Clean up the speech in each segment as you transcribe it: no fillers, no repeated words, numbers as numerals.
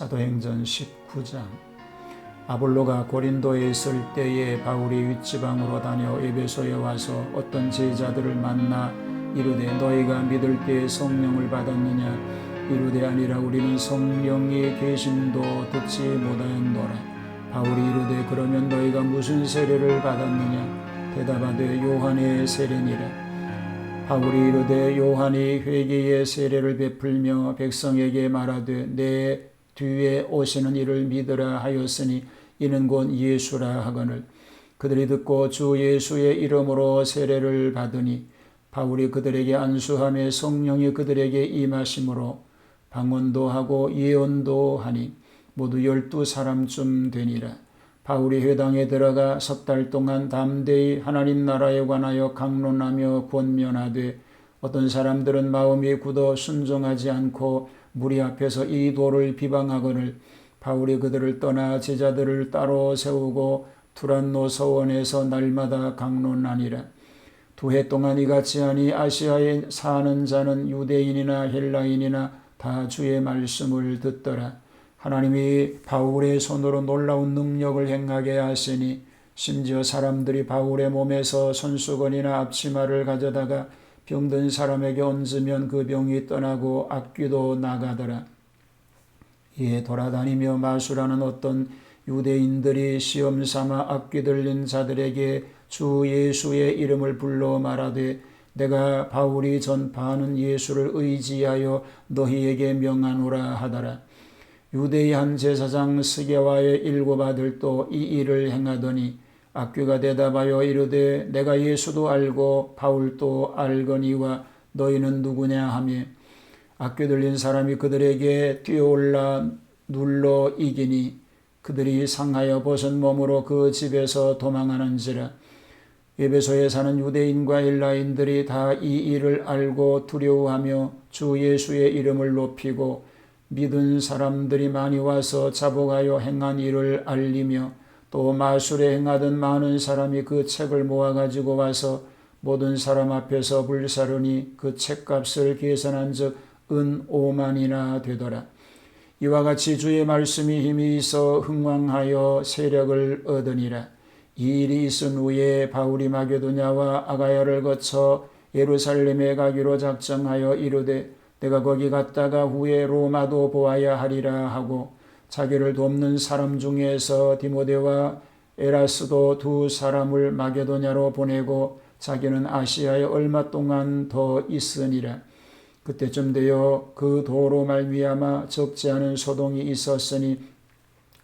사도행전 19장. 아볼로가 고린도에 있을 때에 바울이 윗지방으로 다녀 에베소에 와서 어떤 제자들을 만나 이르되 너희가 믿을 때에 성령을 받았느냐? 이르되 아니라 우리는 성령이 계심도 듣지 못하였노라. 바울이 이르되 그러면 너희가 무슨 세례를 받았느냐? 대답하되 요한의 세례니라. 바울이 이르되 요한이 회개의 세례를 베풀며 백성에게 말하되 내 뒤에 오시는 이를 믿으라 하였으니 이는 곧 예수라 하거늘 그들이 듣고 주 예수의 이름으로 세례를 받으니 바울이 그들에게 안수하며 성령이 그들에게 임하심으로 방언도 하고 예언도 하니 모두 12사람쯤 되니라. 바울이 회당에 들어가 석 달 동안 담대히 하나님 나라에 관하여 강론하며 권면하되 어떤 사람들은 마음이 굳어 순종하지 않고 무리 앞에서 이 도를 비방하거늘 바울이 그들을 떠나 제자들을 따로 세우고 두란노 서원에서 날마다 강론하니라. 2해 동안 이같이 하니 아시아에 사는 자는 유대인이나 헬라인이나 다 주의 말씀을 듣더라. 하나님이 바울의 손으로 놀라운 능력을 행하게 하시니 심지어 사람들이 바울의 몸에서 손수건이나 앞치마를 가져다가 병든 사람에게 얹으면 그 병이 떠나고 악귀도 나가더라. 이에 돌아다니며 마술하는 어떤 유대인들이 시험 삼아 악귀 들린 자들에게 주 예수의 이름을 불러 말하되 내가 바울이 전파하는 예수를 의지하여 너희에게 명하노라 하더라. 유대의 한 제사장 스게와의 7 아들도 이 일을 행하더니 악귀가 대답하여 이르되 내가 예수도 알고 바울도 알거니와 너희는 누구냐 하며 악귀 들린 사람이 그들에게 뛰어올라 눌러 이기니 그들이 상하여 벗은 몸으로 그 집에서 도망하는지라. 에베소에 사는 유대인과 헬라인들이 다 이 일을 알고 두려워하며 주 예수의 이름을 높이고 믿은 사람들이 많이 와서 자복하여 행한 일을 알리며 또 마술에 행하던 많은 사람이 그 책을 모아가지고 와서 모든 사람 앞에서 불사르니 그 책값을 계산한 즉 은 5만이나 되더라. 이와 같이 주의 말씀이 힘이 있어 흥왕하여 세력을 얻으니라. 이 일이 있은 후에 바울이 마게도냐와 아가야를 거쳐 예루살렘에 가기로 작정하여 이르되 내가 거기 갔다가 후에 로마도 보아야 하리라 하고 자기를 돕는 사람 중에서 디모데와 에라스도 2 사람을 마게도냐로 보내고 자기는 아시아에 얼마 동안 더 있으니라. 그때쯤 되어 그 도로 말미암아 적지 않은 소동이 있었으니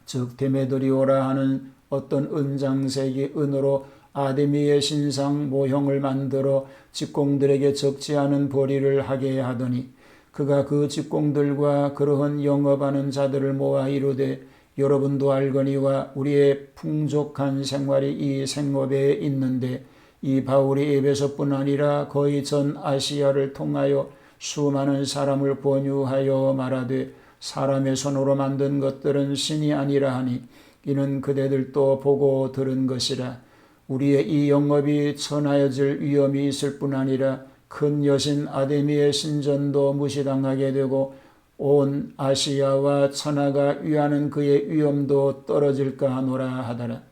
즉 데메드리오라 하는 어떤 은장색이 은으로 아데미의 신상 모형을 만들어 직공들에게 적지 않은 벌이를 하게 하더니 그가 그 직공들과 그러한 영업하는 자들을 모아 이르되 여러분도 알거니와 우리의 풍족한 생활이 이 생업에 있는데 이 바울이 에베소뿐 아니라 거의 전 아시아를 통하여 수많은 사람을 권유하여 말하되 사람의 손으로 만든 것들은 신이 아니라 하니 이는 그대들도 보고 들은 것이라. 우리의 이 영업이 천하여질 위험이 있을 뿐 아니라 큰 여신 아데미의 신전도 무시당하게 되고 온 아시아와 천하가 위하는 그의 위엄도 떨어질까 하노라 하더라.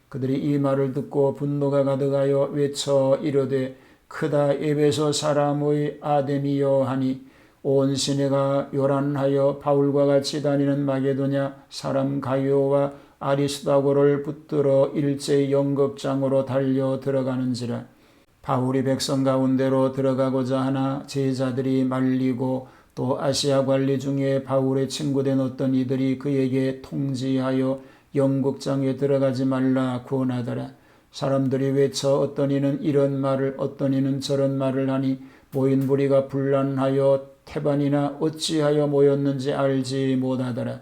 그들이 이 말을 듣고 분노가 가득하여 외쳐 이르되 크다 에베소 사람의 아데미여 하니 온 시내가 요란하여 바울과 같이 다니는 마게도냐 사람 가이오와 아리스다고를 붙들어 일제히 영극장으로 달려 들어가는지라. 바울이 백성 가운데로 들어가고자 하나 제자들이 말리고 또 아시아 관리 중에 바울의 친구된 어떤 이들이 그에게 통지하여 영극장에 들어가지 말라 권하더라. 사람들이 외쳐 어떤 이는 이런 말을 어떤 이는 저런 말을 하니 모인 무리가 분란하여 태반이나 어찌하여 모였는지 알지 못하더라.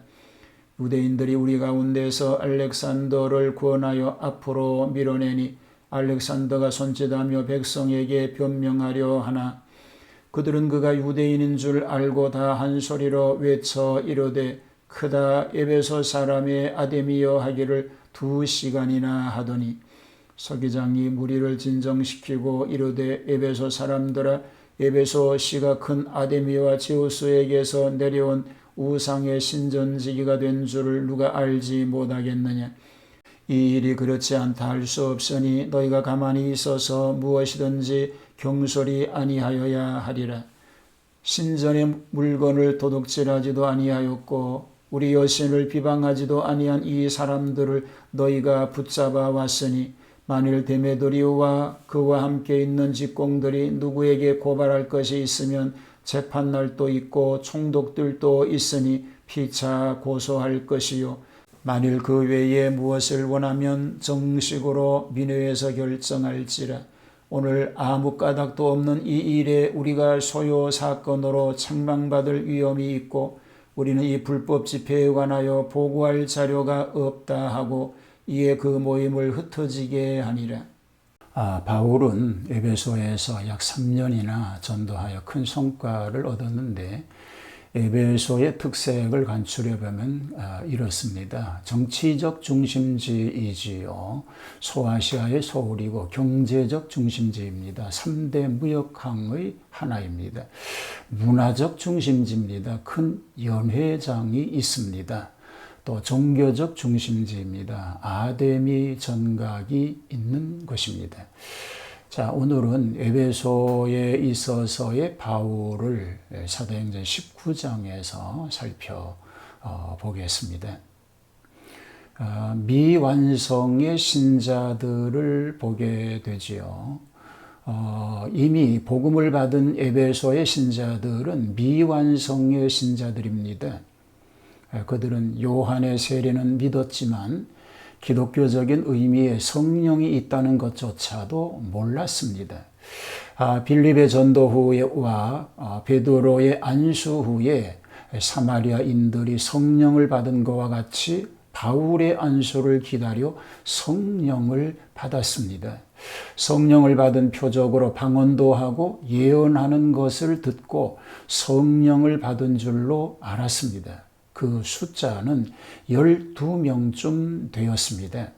유대인들이 우리 가운데서 알렉산더를 구원하여 앞으로 밀어내니 알렉산더가 손짓하며 백성에게 변명하려 하나 그들은 그가 유대인인 줄 알고 다 한 소리로 외쳐 이르되 크다 에베소 사람의 아데미여 하기를 2시간이나 하더니 서기장이 무리를 진정시키고 이르되 에베소 사람들아 에베소 시가 큰 아데미와 제우스에게서 내려온 우상의 신전지기가 된 줄을 누가 알지 못하겠느냐. 이 일이 그렇지 않다 할 수 없으니 너희가 가만히 있어서 무엇이든지 경솔히 아니하여야 하리라. 신전의 물건을 도둑질하지도 아니하였고 우리 여신을 비방하지도 아니한 이 사람들을 너희가 붙잡아 왔으니 만일 데메드리오와 그와 함께 있는 직공들이 누구에게 고발할 것이 있으면 재판날도 있고 총독들도 있으니 피차 고소할 것이요. 만일 그 외에 무엇을 원하면 정식으로 민회에서 결정할지라. 오늘 아무 까닭도 없는 이 일에 우리가 소요 사건으로 책망받을 위험이 있고 우리는 이 불법 집회에 관하여 보고할 자료가 없다 하고 이에 그 모임을 흩어지게 하니라. 바울은 에베소에서 약 3년이나 전도하여 큰 성과를 얻었는데 에베소의 특색을 간추려보면 이렇습니다. 정치적 중심지이지요. 소아시아의 소울이고 경제적 중심지입니다. 3대 무역항의 하나입니다. 문화적 중심지입니다. 큰 연회장이 있습니다. 또 종교적 중심지입니다. 아데미 전각이 있는 곳입니다. 자, 오늘은 에베소에 있어서의 바울을 사도행전 19장에서 살펴보겠습니다. 미완성의 신자들을 보게 되지요. 이미 복음을 받은 에베소의 신자들은 미완성의 신자들입니다. 그들은 요한의 세례는 믿었지만 기독교적인 의미의 성령이 있다는 것조차도 몰랐습니다. 빌립의 전도 후와 베드로의 안수 후에 사마리아인들이 성령을 받은 것과 같이 바울의 안수를 기다려 성령을 받았습니다. 성령을 받은 표적으로 방언도 하고 예언하는 것을 듣고 성령을 받은 줄로 알았습니다. 그 숫자는 12명쯤 되었습니다.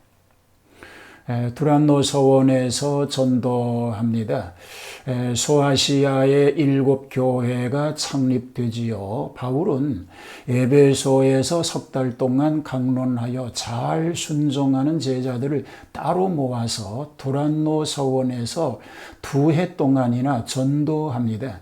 두란노 서원에서 전도합니다. 소아시아의 7교회가 창립되지요. 바울은 에베소에서 석 달 동안 강론하여 잘 순종하는 제자들을 따로 모아서 두란노 서원에서 2해 동안이나 전도합니다.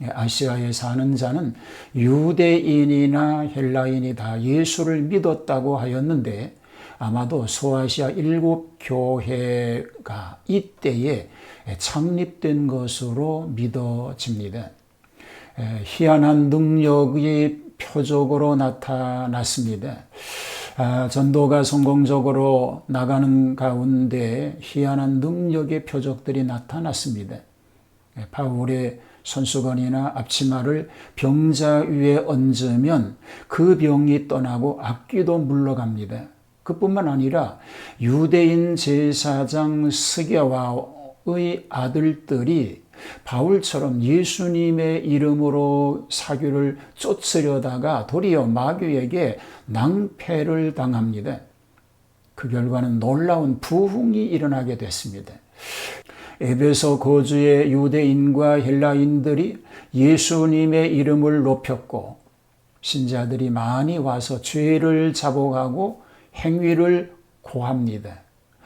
아시아에 사는 자는 유대인이나 헬라인이 다 예수를 믿었다고 하였는데 아마도 소아시아 7교회가 이때에 창립된 것으로 믿어집니다. 희한한 능력이 표적으로 나타났습니다. 전도가 성공적으로 나가는 가운데 희한한 능력의 표적들이 나타났습니다. 바울의 손수건이나 앞치마를 병자 위에 얹으면 그 병이 떠나고 악귀도 물러갑니다. 그뿐만 아니라 유대인 제사장 스게와의 아들들이 바울처럼 예수님의 이름으로 사교를 쫓으려다가 도리어 마귀에게 낭패를 당합니다. 그 결과는 놀라운 부흥이 일어나게 됐습니다. 에베소 거주의 유대인과 헬라인들이 예수님의 이름을 높였고 신자들이 많이 와서 죄를 자복하고 행위를 고합니다.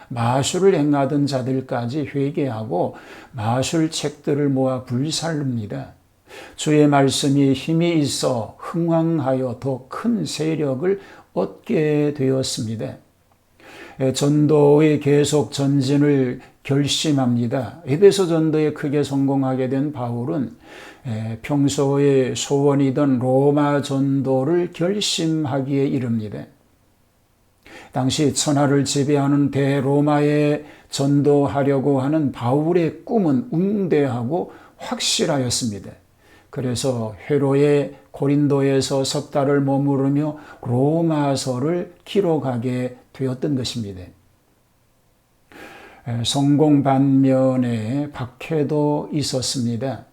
마술을 행하던 자들까지 회개하고 마술책들을 모아 불살릅니다. 주의 말씀이 힘이 있어 흥왕하여 더 큰 세력을 얻게 되었습니다. 전도의 계속 전진을 결심합니다. 에베소 전도에 크게 성공하게 된 바울은 평소에 소원이던 로마 전도를 결심하기에 이릅니다. 당시 천하를 지배하는 대로마에 전도하려고 하는 바울의 꿈은 웅대하고 확실하였습니다. 그래서 회로의 고린도에서 석 달을 머무르며 로마서를 기록하게 되었던 것입니다. 성공 반면에 박해도 있었습니다.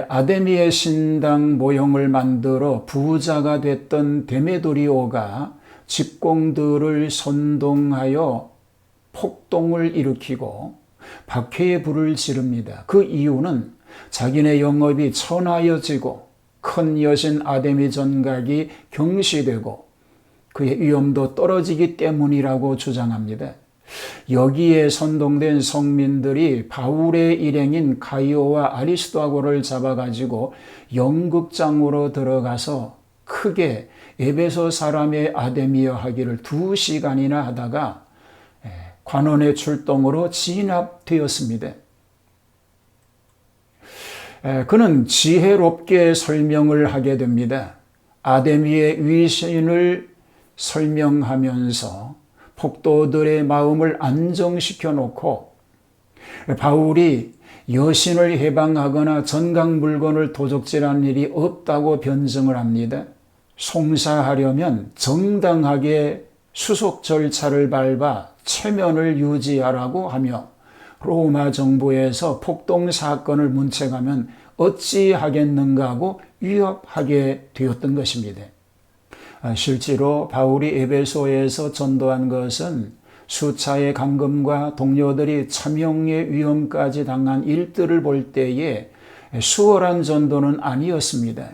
아데미의 신당 모형을 만들어 부자가 됐던 데메드리오가 직공들을 선동하여 폭동을 일으키고 박해의 불을 지릅니다. 그 이유는 자기네 영업이 천하여지고 큰 여신 아데미 전각이 경시되고 그의 위엄도 떨어지기 때문이라고 주장합니다. 여기에 선동된 성민들이 바울의 일행인 가이오와 아리스도아고를 잡아가지고 연극장으로 들어가서 크게 에베소 사람의 아데미여 하기를 2시간이나 하다가 관원의 출동으로 진압되었습니다. 그는 지혜롭게 설명을 하게 됩니다. 아데미의 위신을 설명하면서 폭도들의 마음을 안정시켜 놓고 바울이 여신을 해방하거나 전각 물건을 도적질한 일이 없다고 변증을 합니다. 송사하려면 정당하게 수속 절차를 밟아 체면을 유지하라고 하며 로마 정부에서 폭동 사건을 문책하면 어찌하겠는가 하고 위협하게 되었던 것입니다. 실제로 바울이 에베소에서 전도한 것은 수차의 감금과 동료들이 참형의 위험까지 당한 일들을 볼 때에 수월한 전도는 아니었습니다.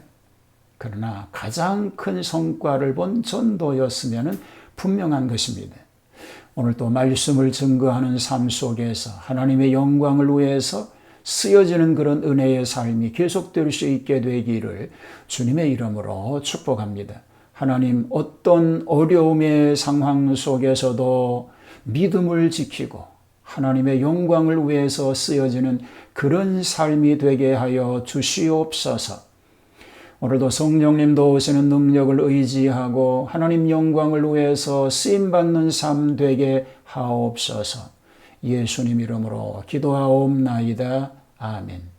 그러나 가장 큰 성과를 본 전도였으면 분명한 것입니다. 오늘 또 말씀을 증거하는 삶 속에서 하나님의 영광을 위해서 쓰여지는 그런 은혜의 삶이 계속될 수 있게 되기를 주님의 이름으로 축복합니다. 하나님, 어떤 어려움의 상황 속에서도 믿음을 지키고 하나님의 영광을 위해서 쓰여지는 그런 삶이 되게 하여 주시옵소서. 오늘도 성령님 도우시는 능력을 의지하고 하나님 영광을 위해서 쓰임받는 삶 되게 하옵소서. 예수님 이름으로 기도하옵나이다. 아멘.